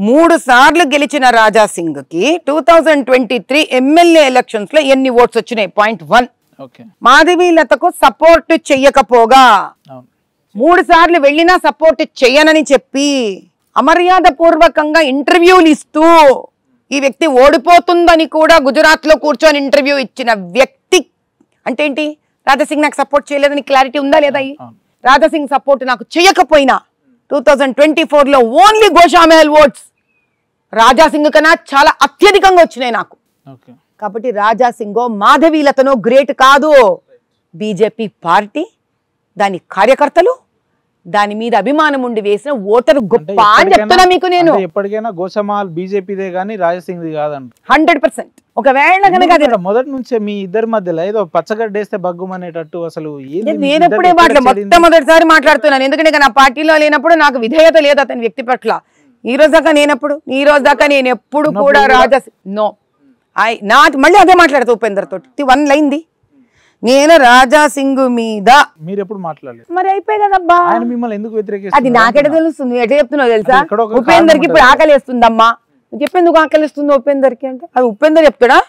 3 సార్లు గెలిచిన రాజా సింగ్ కి 2023 ఎమ్మెల్యే ఎలక్షన్స్ లో ఎన్ని ఓట్స్ వచ్చినాయి? పాయింట్ 1. మాధవీలతకు సపోర్ట్ చెయ్యకపోగా 3 సార్లు వెళ్ళినా సపోర్ట్ చెయ్యనని చెప్పి అమర్యాద పూర్వకంగా ఇంటర్వ్యూలు ఇస్తూ ఈ వ్యక్తి ఓడిపోతుందని కూడా గుజరాత్ లో కూర్చొని ఇంటర్వ్యూ ఇచ్చిన వ్యక్తి అంటే ఏంటి? రాజాసింగ్ నాకు సపోర్ట్ చేయలేదని క్లారిటీ ఉందా లేదా? రాజాసింగ్ సపోర్ట్ నాకు చేయకపోయినా 2024 లో ఓన్లీ గోషామహల్ ఓట్స్ రాజాసింగ్ కన్నా చాలా అత్యధికంగా వచ్చినాయి నాకు. కాబట్టి రాజాసింగో మాధవీలతనో గ్రేట్ కాదు. బీజేపీ పార్టీ, దాని కార్యకర్తలు, దాని మీద అభిమానం ఉండి వేసిన ఓటరు గొప్ప అని చెప్తున్నా మీకు నేను. ఎప్పటికైనా గోషామహల్ బీజేపీదే గానీ రాజాసింగ్ కాదంట 100%. ఒకవేళ కనుక మొదటి నుంచే మీ ఇద్దరి మధ్యలో ఏదో పచ్చగడ్డేస్తే బగ్గుమనేటట్టు అసలు నేను ఎప్పుడే మొట్టమొదటిసారి మాట్లాడుతున్నాను. ఎందుకంటే నా పార్టీలో లేనప్పుడు నాకు విధేయత లేదు అతని వ్యక్తి పట్ల. ఈ రోజు దాకా నేను ఎప్పుడు కూడా నో మళ్ళీ అదే మాట్లాడుతూ ఉపేందర్ తోటి 1 లైన్ది. నేను రాజాసింగ్ మీద మీరు ఎప్పుడు మాట్లాడలేదు. మరి అయిపోయి కదబ్బా. ఆయన మిమ్మల్ని ఎందుకు వ్యతిరేకిస్తారు? అది నాకెట తెలుస్తుంది? ఎట్లా చెప్తున్నావు తెలుసా? ఉపేందర్కి ఇప్పుడు ఆకలి వేస్తుందమ్మా. చెప్పేందుకు ఆకలి వేస్తుందో ఉపేందర్కి అంటే అది ఉపేందర్ చెప్తాడా?